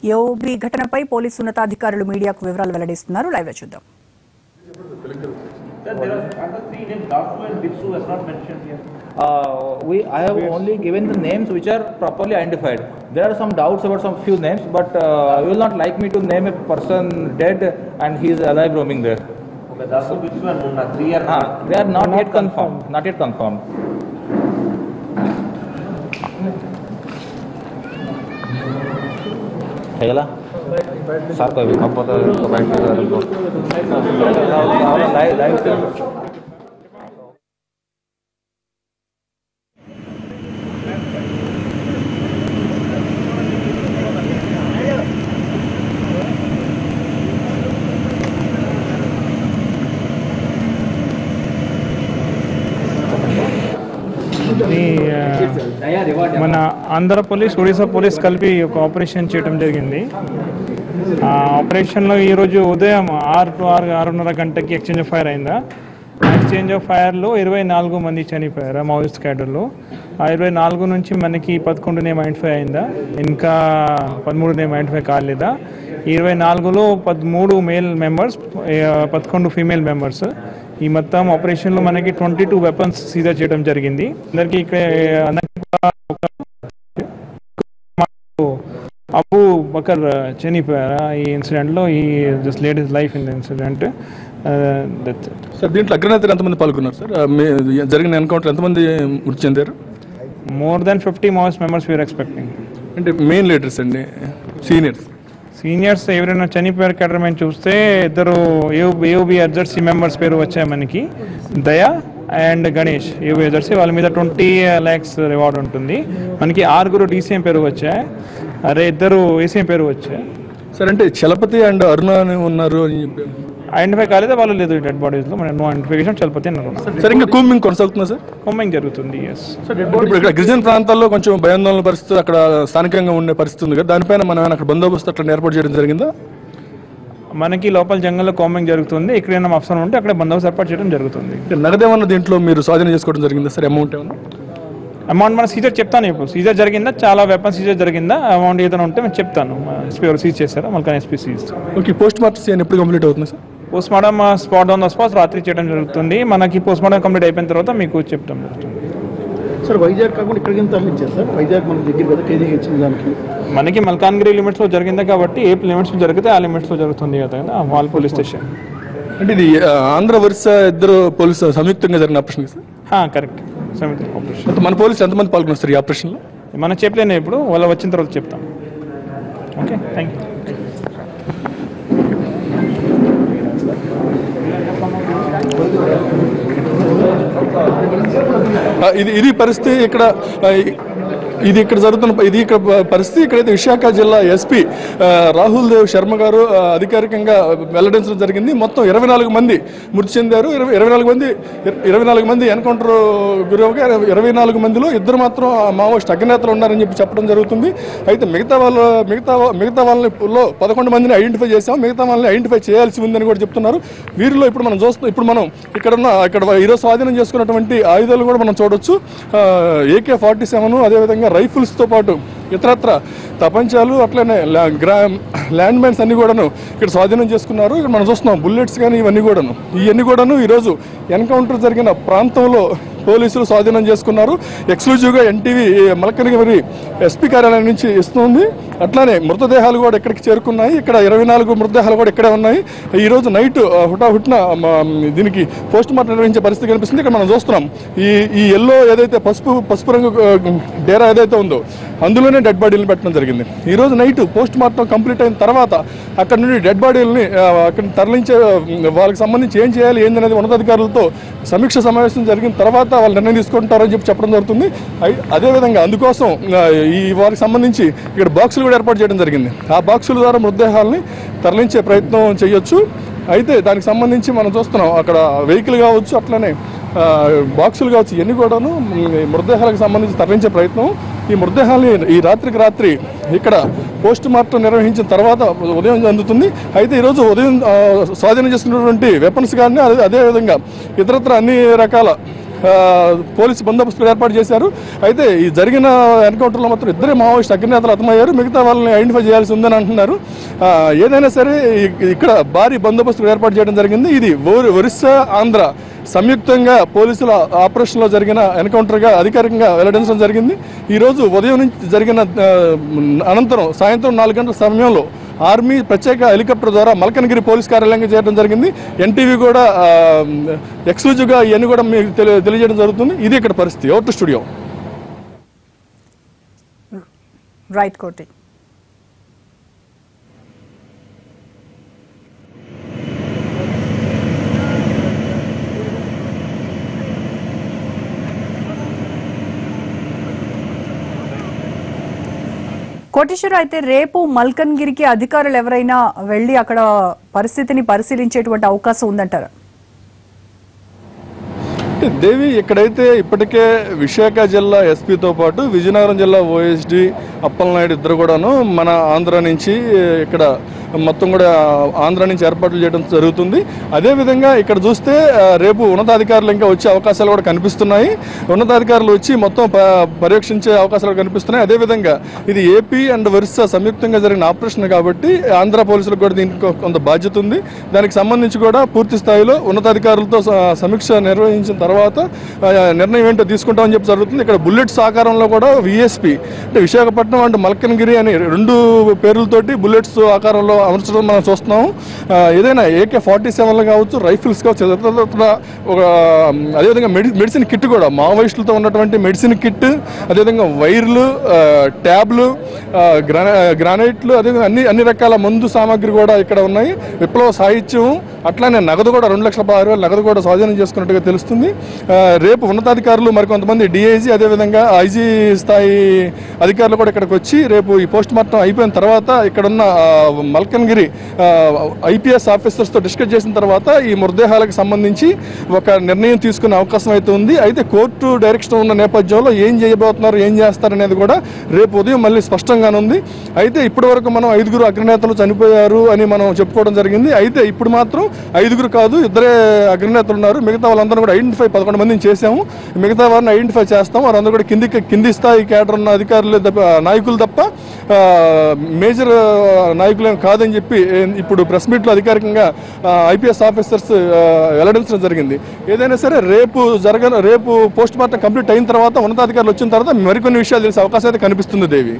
యోబి ఘటనపై పోలీసు ఉన్నతాధికారులు మీడియాకు వివరాలు వెల్లడిస్తున్నారు. లైవ్ లో చూద్దాం. I have only given the names which are properly identified. There are some doubts about some few names, but you will not like me to name a person dead and he is alive roaming there. They are not yet confirmed. Not yet confirmed. Hela साथ अभी अब पता तो bank के दाल को live మన Andhra police Odisha police కలిపి ఒక ఆపరేషన్ చేయడం జరిగింది. ఆ ఆపరేషన్లో ఈరోజు ఉదయం 6 to 6:30 గంటకి ఎక్స్చేంజ్ ఆఫ్ ఫైర్ అయిందా. ఎక్స్చేంజ్ ఆఫ్ ఫైర్లో 24 మంది చనిపోయారు మావోయిస్ట్ క్యాడర్లో. ఆ 24 నుంచి మనకి 11 నేమ్ ఐడెంటిఫై అయిందా, ఇంకా 13 నేమ్ ఐడెంటిఫై కాలేదా. 24లో 13 మేల్ మెంబర్స్, 11 ఫీమేల్ మెంబర్స్. ఈ మొత్తం ఆపరేషన్లో మనకి 22 వెపన్స్ సీజర్ చేయడం జరిగింది. అందరికీ అబూ బకర్ చనిపోయారా ఈ ఇన్సిడెంట్లో. ఈ just laid his life in the incident. Sir దీంట్లో అగ్రనేతలు ఎంతమంది పాల్గొన్నారు సార్? జరిగిన ఎన్కౌంటర్ ఎంతమంది మృతి చెందారు? More than 50 Maoist members we are expecting. అంటే మెయిన్ లీడర్స్ అండి, సీనియర్స్ ఎవరైనా చనిపోయారు క్యాడర్ మేము చూస్తే 2 ఏఓబి అజర్సీ మెంబర్స్ పేరు వచ్చాయి మనకి, దయా అండ్ గణేష్. ఏఓబి అజర్సీ వాళ్ళ మీద 20 lakhs రివార్డ్ ఉంటుంది. మనకి 6 డీసీఎం పేరు వచ్చాయి, 2 ఏసీఎం పేరు వచ్చాయి. సార్ అంటే చలపతి అండ్ అరుణ ఉన్నారు ఐడెంటిఫై కాలేదా, వాళ్ళు లేదు డెడ్ బాడీస్ లో. No identification. చలపతి అన్నారు. సార్ ఇంకా కూంబింగ్ కొనసాగుతుందా సార్? కూంబింగ్ జరుగుతుంది. ఎస్. ఇప్పుడు ఇక్కడ గిరిజన ప్రాంతాల్లో కొంచెం భయాందోళన పరిస్థితి అక్కడ స్థానికంగా ఉండే పరిస్థితి ఉంది కదా, దానిపైన మనం అక్కడ బందోబస్తు అట్లా ఏర్పాటు చేయడం జరిగిందా? మనకి లోపల జంగల్లో కాంబింగ్ జరుగుతుంది. ఎక్కడైనా అవసరం ఉంటే అక్కడ బందోబస్తు ఏర్పాటు చేయడం జరుగుతుంది. నగదేమన్నా దీంట్లో మీరు స్వాధీనం చేసుకోవడం జరిగిందా సార్? అమౌంట్ ఏమన్నా? అమౌంట్ మన సీజర్ చెప్తాను. ఇప్పుడు సీజర్ జరిగిందా, చాలా వెపన్ సీజర్ జరిగిందా, అమౌంట్ ఏదైనా ఉంటే నేను చెప్తాను. ఎస్పీ ఎవరు సీజ్ చేశారా, మళ్ళీ SP seize. Okay. Post mortem ఎప్పుడు కంప్లీట్ అవుతుంది sir? Post mortem spot on the spot రాత్రి చేయడం జరుగుతుంది. మనకి పోస్ట్ మార్టం కంప్లీట్ అయిపోయిన తర్వాత మీకు చెప్పడం జరుగుతుంది. సార్ వైజాగ్ కాకుండా ఇక్కడికి తరలించారు సార్? వైజాగ్ మన దగ్గర కదా కేజీ ఇచ్చిన దానికి మనకి మల్కాన్గిరి లిమిట్స్లో జరిగింది కాబట్టి ఏ లిమిట్స్లో జరిగితే ఆ లిమిట్స్లో జరుగుతుంది కదా వాల్ పోలీస్ స్టేషన్. అంటే ఇది ఆంధ్ర వరుస 2 పోలీసు సంయుక్తంగా జరిగిన ఆపరేషన్ సార్? కరెక్ట్. సంయుక్త ఆపరేషన్. మన పోలీసులు ఎంతమంది పాల్గొన్నారు సార్ ఈ ఆపరేషన్లో? మనం చెప్పలేను, ఇప్పుడు వాళ్ళు వచ్చిన తర్వాత చెప్తాం. Okay, thank you. ఇది పరిస్థితి ఇక్కడ. ఇది ఇక్కడ జరుగుతున్న పరిస్థితి. ఇక్కడైతే విశాఖ జిల్లా ఎస్పీ రాహుల్ దేవ్ శర్మ గారు అధికారికంగా వెల్లడించడం జరిగింది. మొత్తం 24 మంది మృతి చెందారు. 24 మంది ఎన్కౌంటర్ గురవగా 24 మందిలో 2 మాత్రం మావోయిస్ట్ అగ్రనేతలు ఉన్నారని చెప్పడం జరుగుతుంది. అయితే మిగతా వాళ్ళలో 11 మందిని ఐడెంటిఫై చేసాం, మిగతా వాళ్ళని ఐడెంటిఫై చేయాల్సి ఉందని కూడా చెప్తున్నారు. వీరిలో ఇప్పుడు మనం చూస్తాం, ఇప్పుడు మనం ఇక్కడ ఈరోజు స్వాధీనం చేసుకున్నటువంటి ఆయుధాలు కూడా మనం చూడొచ్చు. AK-47, అదేవిధంగా రైఫిల్స్తో పాటు ఇతరత్ర తపంచాలు, అట్లనే ల్యాండ్ మైన్స్ అన్ని కూడాను ఇక్కడ స్వాధీనం చేసుకున్నారు. ఇక్కడ మనం చూస్తున్నాం బుల్లెట్స్ కానీ ఇవన్నీ కూడాను ఈరోజు ఎన్కౌంటర్ జరిగిన ప్రాంతంలో పోలీసులు స్వాధీనం చేసుకున్నారు. ఎక్స్క్లూజివ్గా NTV మల్కనగిరి ఎస్పీ కార్యాలయం నుంచి ఇస్తుంది. అట్లానే మృతదేహాలు కూడా ఇక్కడికి చేరుకున్నాయి. ఇక్కడ 24 మృతదేహాలు కూడా ఇక్కడే ఉన్నాయి. ఈరోజు నైట్ హుటాహుటిన దీనికి పోస్ట్ మార్టం నిర్వహించే పరిస్థితి కనిపిస్తుంది. ఇక్కడ మనం చూస్తున్నాం ఈ ఎల్లో ఏదైతే పసుపు రంగు డేరా ఏదైతే ఉందో అందులోనే డెడ్ బాడీలను పెట్టడం జరిగింది. ఈరోజు నైట్ పోస్ట్ మార్టం కంప్లీట్ అయిన తర్వాత అక్కడ నుండి డెడ్ బాడీలని అక్కడ తరలించే వాళ్ళకి సంబంధించి ఏం చేయాలి ఏందనేది ఉన్నతాధికారులతో సమీక్ష సమావేశం జరిగిన తర్వాత వాళ్ళు నిర్ణయం తీసుకుంటారని చెప్పడం జరుగుతుంది. అదేవిధంగా అందుకోసం ఈ వారికి సంబంధించి ఇక్కడ బాక్సులు కూడా ఏర్పాటు చేయడం జరిగింది. ఆ బాక్సుల ద్వారా మృతదేహాలని తరలించే ప్రయత్నం చేయొచ్చు. అయితే దానికి సంబంధించి మనం చూస్తున్నాం అక్కడ వెహికల్ కావచ్చు, అట్లనే బాక్సులు కావచ్చు, ఇవన్నీ కూడాను మృతదేహాలకు సంబంధించి తరలించే ప్రయత్నం. ఈ మృతదేహాన్ని ఈ రాత్రికి రాత్రి ఇక్కడ పోస్ట్ మార్టం నిర్వహించిన తర్వాత ఉదయం అందుతుంది. అయితే ఈరోజు ఉదయం స్వాధీనం చేసుకున్నటువంటి వెపన్స్ కానీ అదేవిధంగా ఇతరత్ర అన్ని రకాల పోలీసు బందోబస్తులు ఏర్పాటు చేశారు. అయితే ఈ జరిగిన ఎన్కౌంటర్లో మాత్రం ఇద్దరే మావోయిస్ట్ అగ్రనేతలు హతమయ్యారు. మిగతా వాళ్ళని ఐడెంటిఫై చేయాల్సి ఉందని అంటున్నారు. ఏదైనా సరే ఇక్కడ భారీ బందోబస్తులు ఏర్పాటు చేయడం జరిగింది. ఇది ఒరిస్సా ఆంధ్ర సంయుక్తంగా పోలీసుల ఆపరేషన్లో జరిగిన ఎన్కౌంటర్గా అధికారికంగా వెల్లడించడం జరిగింది. ఈరోజు ఉదయం నుంచి జరిగిన అనంతరం సాయంత్రం 4 గంటల సమయంలో ఆర్మీ ప్రత్యేక హెలికాప్టర్ ద్వారా మల్కనగిరి పోలీస్ కార్యాలయంగా చేయడం జరిగింది. ఎన్టీవీ కూడా ఎక్స్క్లూజివ్గా ఇవన్నీ కూడా మీకు తెలియజేయడం జరుగుతుంది. ఇది ఇక్కడ పరిస్థితి. Out studio. రైట్ కోటి. కోటేశ్వర, అయితే రేపు మల్కన్గిరికి అధికారులు ఎవరైనా వెళ్లి అక్కడ పరిస్థితిని పరిశీలించేటువంటి అవకాశం ఉందంటారా? దేవి, ఇక్కడైతే ఇప్పటికే విశాఖ జిల్లా ఎస్పీతో పాటు విజయనగరం జిల్లా ఓఎస్డి అప్పలనాయుడు ఇద్దరు కూడాను మన ఆంధ్ర నుంచి ఇక్కడ మొత్తం కూడా ఆంధ్ర నుంచి ఏర్పాట్లు చేయడం జరుగుతుంది. అదేవిధంగా ఇక్కడ చూస్తే రేపు ఉన్నతాధికారులు ఇంకా వచ్చే అవకాశాలు కూడా కనిపిస్తున్నాయి. ఉన్నతాధికారులు వచ్చి మొత్తం పర్యవేక్షించే అవకాశాలు కనిపిస్తున్నాయి. అదేవిధంగా ఇది ఏపీ అండ్ ఒరిస్సా సంయుక్తంగా జరిగిన ఆపరేషన్ కాబట్టి ఆంధ్ర పోలీసులకు కూడా దీనికి కొంత బాధ్యత ఉంది. దానికి సంబంధించి కూడా పూర్తి స్థాయిలో ఉన్నతాధికారులతో సమీక్ష నిర్వహించిన తర్వాత నిర్ణయం ఏంటో తీసుకుంటామని చెప్పి జరుగుతుంది. ఇక్కడ బుల్లెట్స్ ఆకారంలో కూడా విఎస్పీ అంటే విశాఖపట్నం అండ్ మల్కనగిరి అని 2 పేర్లతోటి బుల్లెట్స్ ఆకారంలో అమర్చడం మనం చూస్తున్నాము. ఏదైనా AK-47 కావచ్చు, రైఫిల్స్ కావచ్చు, ఒక అదేవిధంగా మెడిసిన్ కిట్ కూడా మావోయిస్టులతో ఉన్నటువంటి మెడిసిన్ కిట్, అదేవిధంగా వైర్లు, ట్యాబ్లు, గ్రానైట్లు, అదేవిధంగా అన్ని రకాల మందు సామాగ్రి కూడా ఇక్కడ ఉన్నాయి. విప్లవ సాహిత్యం, అట్లానే నగదు కూడా 2,60,000 నగదు కూడా స్వాధీనం చేసుకున్నట్టుగా తెలుస్తుంది. రేపు ఉన్నతాధికారులు మరికొంతమంది డిఐజీ అదేవిధంగా ఐజీ స్థాయి అధికారులు కూడా ఇక్కడికి వచ్చి రేపు ఈ పోస్ట్ మార్టం అయిపోయిన తర్వాత ఇక్కడున్న మల్కన్గిరి ఐపీఎస్ ఆఫీసర్స్తో డిస్కస్ చేసిన తర్వాత ఈ మృతదేహాలకు సంబంధించి ఒక నిర్ణయం తీసుకునే అవకాశం అయితే ఉంది. అయితే కోర్టు డైరెక్షన్ ఉన్న నేపథ్యంలో ఏం చేయబోతున్నారు, ఏం చేస్తారనేది కూడా రేపు ఉదయం మళ్ళీ స్పష్టంగానుంది. అయితే ఇప్పటి వరకు మనం 5 అగ్రనేతలు చనిపోయారు అని మనం చెప్పుకోవడం జరిగింది. అయితే ఇప్పుడు మాత్రం 5 కాదు, 2 అగ్రనేతలు ఉన్నారు. మిగతా వాళ్ళందరూ కూడా ఐడెంటిఫై 11 మందిని చేశాము. మిగతా వారిని ఐడెంటిఫై చేస్తాం. వారందరూ కూడా కింది స్థాయి క్యాడర్ ఉన్న అధికారులు నాయకులు తప్ప మేజర్ నాయకులేం కాదని చెప్పి ఇప్పుడు ప్రెస్ మీట్లో అధికారికంగా ఐపీఎస్ ఆఫీసర్స్ వెల్లడించడం జరిగింది. ఏదైనా సరే రేపు పోస్ట్ మార్టం కంప్లీట్ అయిన తర్వాత ఉన్నతాధికారులు వచ్చిన తర్వాత మరికొన్ని విషయాలు తెలిసే అవకాశం అయితే కనిపిస్తుంది దేవి.